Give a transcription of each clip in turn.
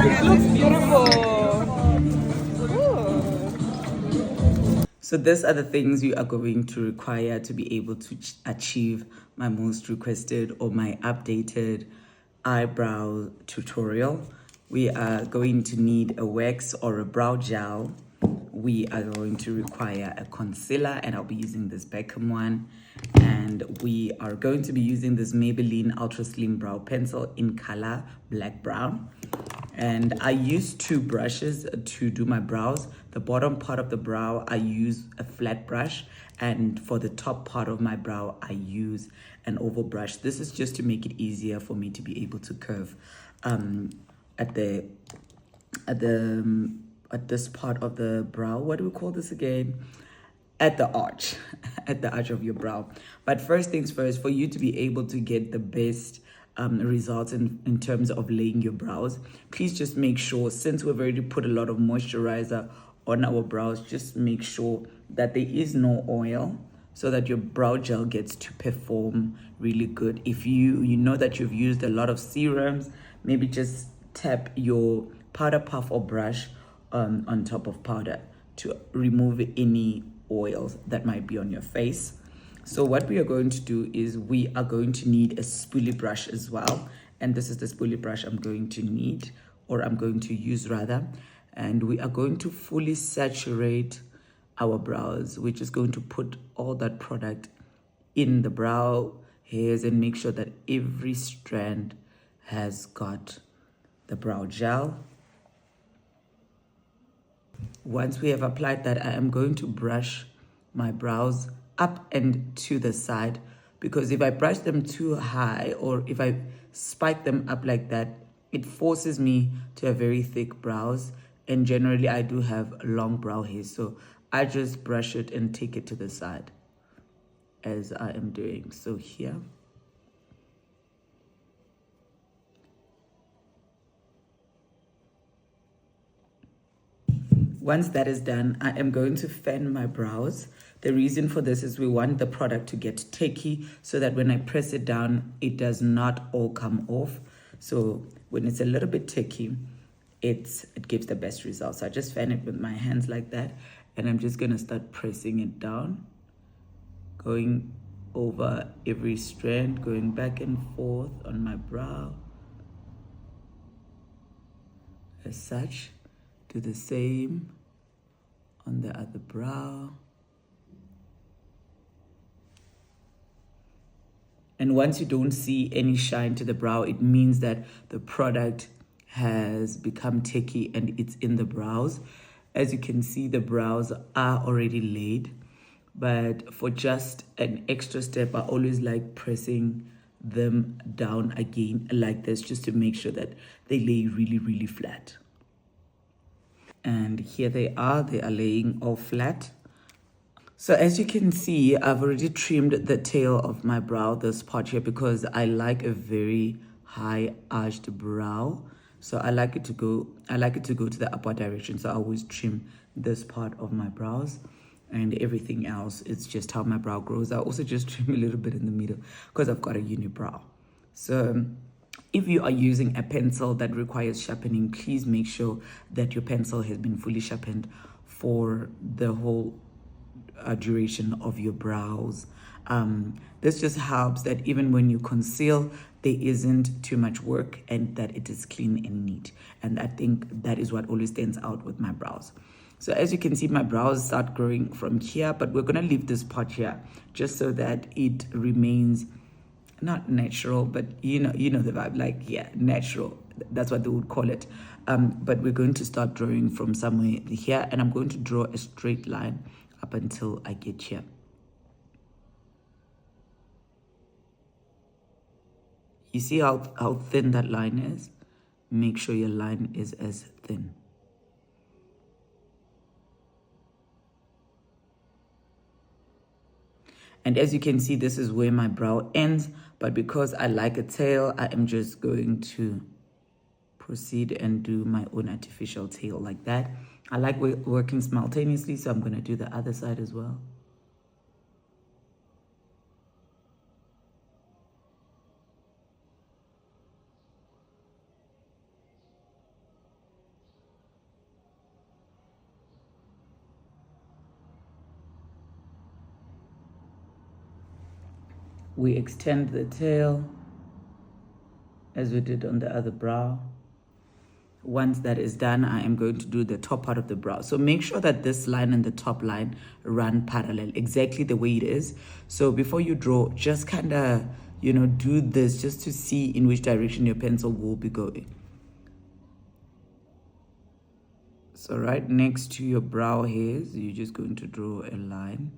It looks beautiful. So these are the things you are going to require to be able to achieve my most requested or my updated eyebrow tutorial. We are going to need a wax or a brow gel. We are going to require a concealer, and I'll be using this Becharm one. And we are going to be using this Maybelline Ultra Slim Brow Pencil in color Black Brown. And I use two brushes to do my brows. The bottom part of the brow, I use a flat brush. And for the top part of my brow, I use an oval brush. This is just to make it easier for me to be able to curve at this part of the brow. What do we call this again? At the arch, at the arch of your brow. But first things first, for you to be able to get the best results in terms of laying your brows, please just make sure, since we've already put a lot of moisturizer on our brows, just make sure that there is no oil so that your brow gel gets to perform really good. If you know that you've used a lot of serums, maybe just tap your powder puff or brush on top of powder to remove any oils that might be on your face. So what we are going to do is we are going to need a spoolie brush as well. And this is the spoolie brush I'm going to need, or I'm going to use rather. And we are going to fully saturate our brows. We're just going to put all that product in the brow hairs and make sure that every strand has got the brow gel. Once we have applied that, I am going to brush my brows up and to the side, because if I brush them too high or if I spike them up like that, it forces me to have very thick brows, and generally I do have long brow hairs, so I just brush it and take it to the side as I am doing. So here. Once that is done, I am going to fan my brows. The reason for this is we want the product to get tacky so that when I press it down, it does not all come off. So when it's a little bit tacky, it gives the best results. So I just fan it with my hands like that, and I'm just gonna start pressing it down, going over every strand, going back and forth on my brow. As such, do the same on the other brow. And once you don't see any shine to the brow, it means that the product has become tacky and it's in the brows. As you can see, the brows are already laid, but for just an extra step, I always like pressing them down again like this, just to make sure that they lay really, really flat. And here they are laying all flat. So as you can see, I've already trimmed the tail of my brow, this part here, because I like a very high arched brow. So I like it to go to the upward direction. So I always trim this part of my brows, and everything else, it's just how my brow grows. I also just trim a little bit in the middle because I've got a unibrow. So if you are using a pencil that requires sharpening, please make sure that your pencil has been fully sharpened for the whole duration of your brows. This just helps that even when you conceal, there isn't too much work and that it is clean and neat. And I think that is what always stands out with my brows. So as you can see, my brows start growing from here, but we're gonna leave this part here just so that it remains not natural, but you know the vibe, like, yeah, natural. That's what they would call it. But we're going to start drawing from somewhere here, and I'm going to draw a straight line up until I get here. You see how thin that line is? Make sure your line is as thin. And as you can see, this is where my brow ends, but because I like a tail, I am just going to proceed and do my own artificial tail like that. I like working simultaneously, so I'm going to do the other side as well. We extend the tail as we did on the other brow. Once that is done, I am going to do the top part of the brow. So make sure that this line and the top line run parallel, exactly the way it is. So before you draw, just kind of, do this just to see in which direction your pencil will be going. So right next to your brow hairs, you're just going to draw a line.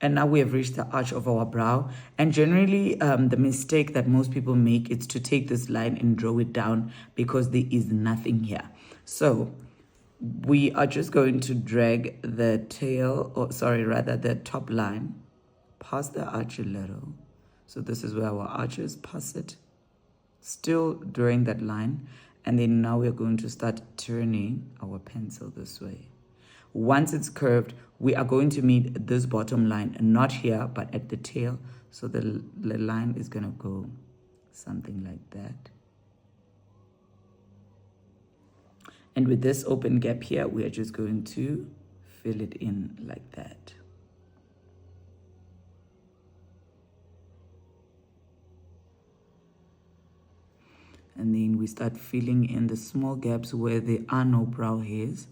And now we have reached the arch of our brow. And generally, the mistake that most people make is to take this line and draw it down because there is nothing here. So we are just going to drag the tail, or sorry, rather the top line past the arch a little. So this is where our arch is, past it. Still drawing that line. And then now we're going to start turning our pencil this way. Once it's curved, we are going to meet this bottom line, not here, but at the tail. So the line is going to go something like that. And with this open gap here, we are just going to fill it in like that. And then we start filling in the small gaps where there are no brow hairs.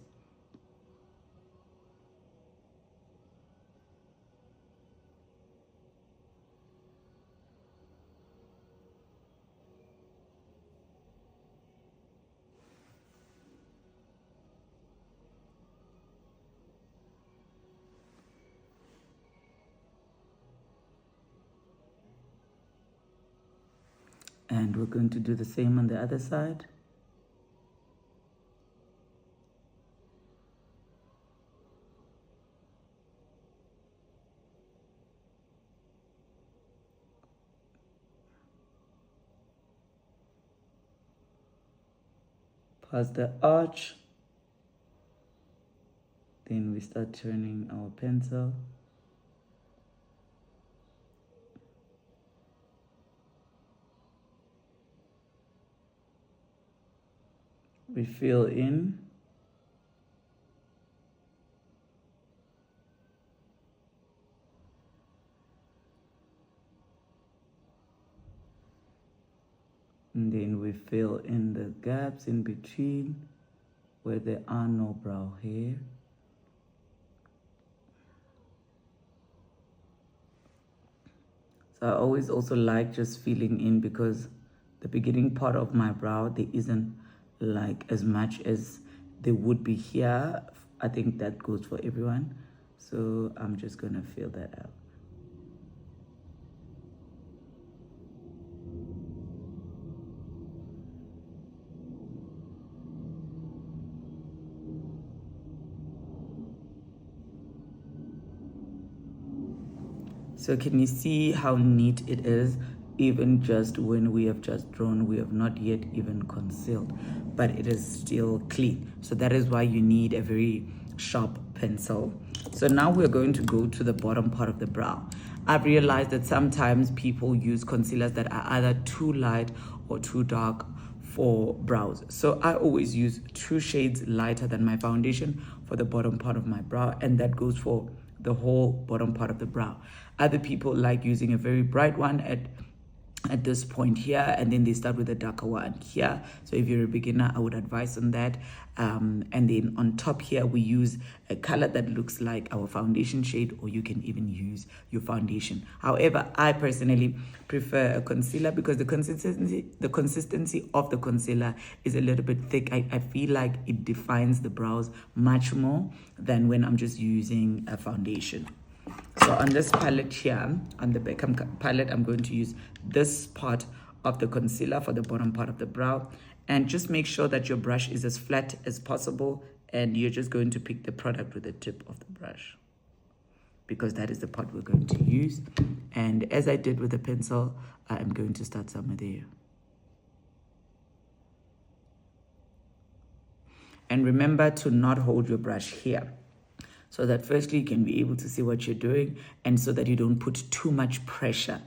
And we're going to do the same on the other side. Past the arch. Then we start turning our pencil. We fill in. And then we fill in the gaps in between where there are no brow hair. So I always also like just filling in because the beginning part of my brow, there isn't like as much as there would be here. I think that goes for everyone. So I'm just gonna fill that out. So can you see how neat it is? Even just when we have just drawn, we have not yet even concealed, but it is still clean. So that is why you need a very sharp pencil. So now we're going to go to the bottom part of the brow. I've realized that sometimes people use concealers that are either too light or too dark for brows. So I always use 2 shades lighter than my foundation for the bottom part of my brow, and that goes for the whole bottom part of the brow. Other people like using a very bright one at this point here, and then they start with a darker one here. So if you're a beginner, I would advise on that. And then on top here, we use a color that looks like our foundation shade, or you can even use your foundation. However, I personally prefer a concealer because the consistency of the concealer is a little bit thick. I feel like it defines the brows much more than when I'm just using a foundation. So on this palette here, on the Becharm palette, I'm going to use this part of the concealer for the bottom part of the brow. And just make sure that your brush is as flat as possible, and you're just going to pick the product with the tip of the brush, because that is the part we're going to use. And as I did with the pencil, I am going to start somewhere there. And remember to not hold your brush here, so that firstly you can be able to see what you're doing, and so that you don't put too much pressure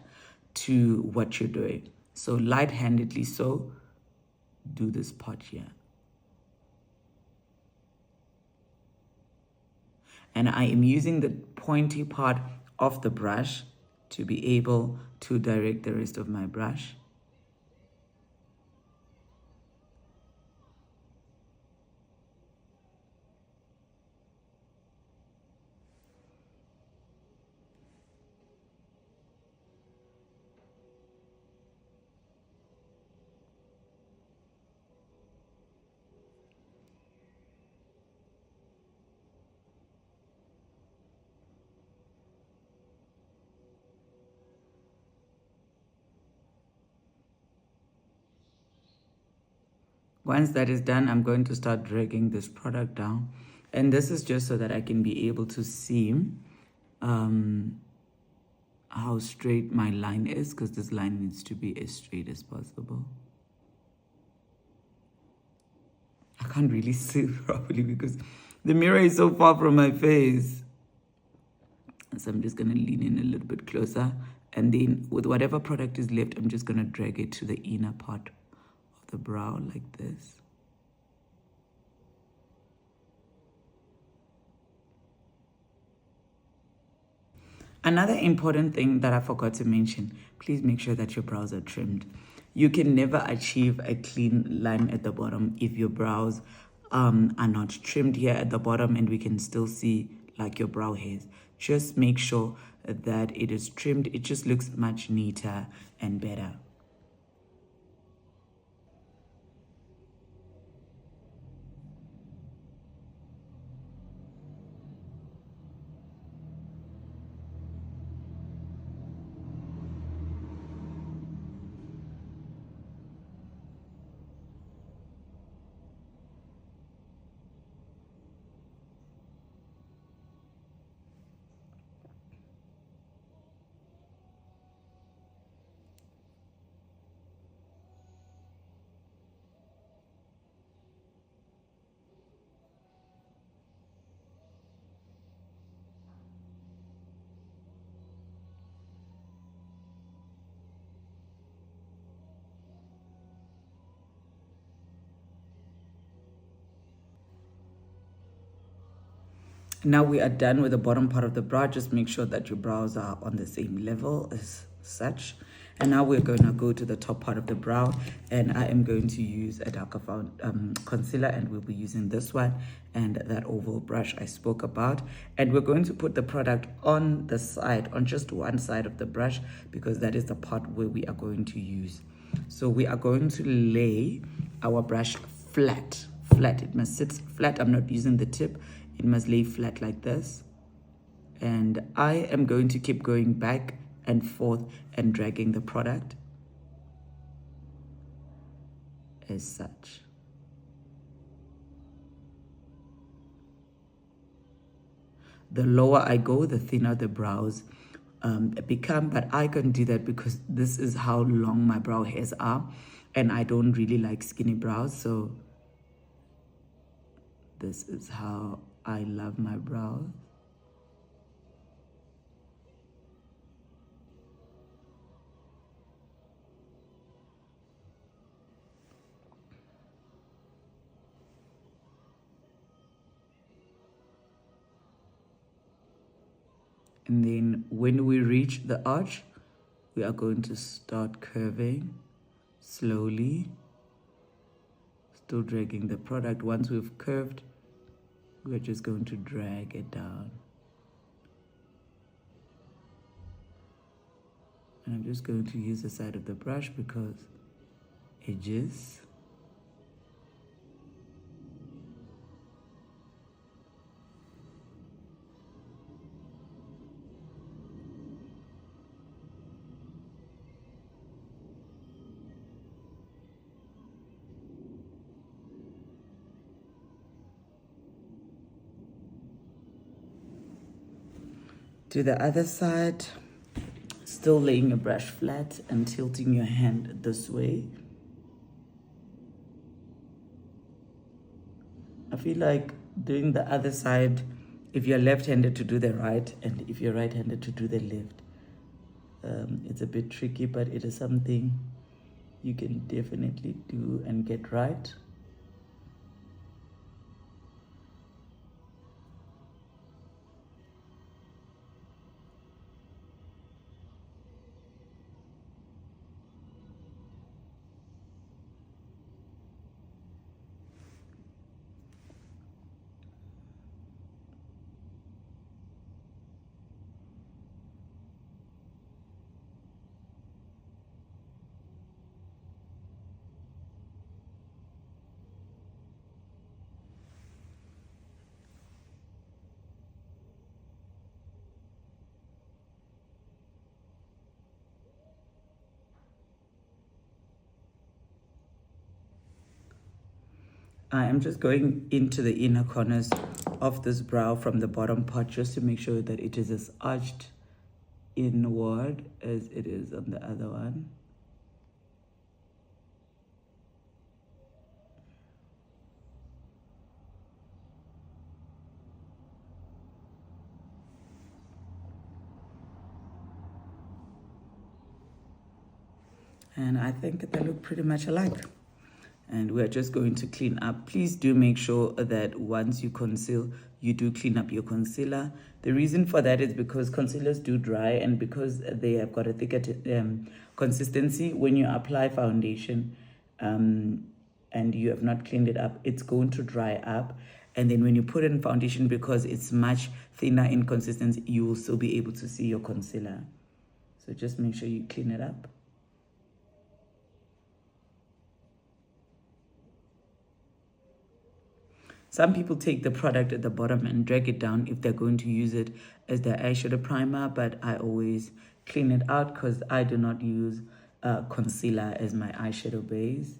to what you're doing. So light-handedly do this part here. And I am using the pointy part of the brush to be able to direct the rest of my brush. Once that is done, I'm going to start dragging this product down. And this is just so that I can be able to see how straight my line is, because this line needs to be as straight as possible. I can't really see properly because the mirror is so far from my face. So I'm just going to lean in a little bit closer. And then with whatever product is left, I'm just going to drag it to the inner part of the brow like this. Another important thing that I forgot to mention, please make sure that your brows are trimmed. You can never achieve a clean line at the bottom if your brows are not trimmed here at the bottom, and we can still see like your brow hairs. Just make sure that it is trimmed. It just looks much neater and better. Now we are done with the bottom part of the brow. Just make sure that your brows are on the same level as such. And now we're going to go to the top part of the brow, and I am going to use a darker concealer, and we'll be using this one and that oval brush I spoke about. And we're going to put the product on the side, on just one side of the brush, because that is the part where we are going to use. So we are going to lay our brush flat. It must sit flat. I'm not using the tip. It must lay flat like this. And I am going to keep going back and forth and dragging the product as such. The lower I go, the thinner the brows become, but I can do that because this is how long my brow hairs are, and I don't really like skinny brows, so this is how I love my brows. And then when we reach the arch, we are going to start curving slowly, still dragging the product. Once we've curved, we're just going to drag it down. And I'm just going to use the side of the brush because edges. To the other side, still laying your brush flat and tilting your hand this way. I feel like doing the other side, if you're left-handed, to do the right, and if you're right-handed, to do the left. It's a bit tricky, but it is something you can definitely do and get right. I am just going into the inner corners of this brow from the bottom part just to make sure that it is as arched inward as it is on the other one. And I think they look pretty much alike. And we're just going to clean up. Please do make sure that once you conceal, you do clean up your concealer. The reason for that is because concealers do dry, and because they have got a thicker consistency, when you apply foundation and you have not cleaned it up, it's going to dry up. And then when you put in foundation, because it's much thinner in consistency, you will still be able to see your concealer. So just make sure you clean it up. Some people take the product at the bottom and drag it down if they're going to use it as their eyeshadow primer, but I always clean it out because I do not use concealer as my eyeshadow base.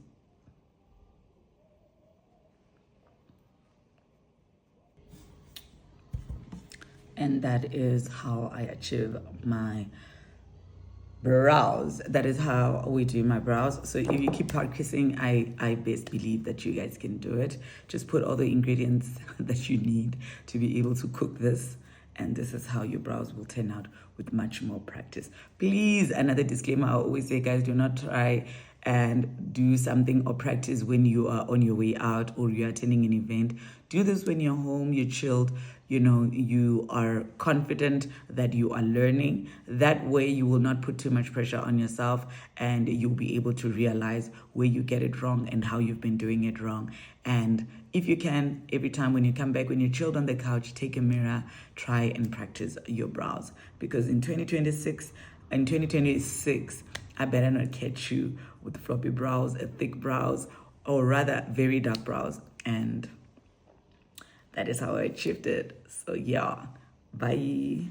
And that is how I achieve my brows. That is how we do my brows. So if you keep practicing, I best believe that you guys can do it. Just put all the ingredients that you need to be able to cook this, and this is how your brows will turn out with much more practice. Please, another disclaimer I always say, guys, do not try and do something or practice when you are on your way out or you're attending an event. Do this when you're home, you're chilled, you know, you are confident that you are learning. That way you will not put too much pressure on yourself, and you'll be able to realize where you get it wrong and how you've been doing it wrong. And if you can, every time when you come back, when you're chilled on the couch, take a mirror, try and practice your brows. Because in 2026, I better not catch you with floppy brows, thick brows, or rather very dark brows. And that is how I achieved it. So yeah, bye.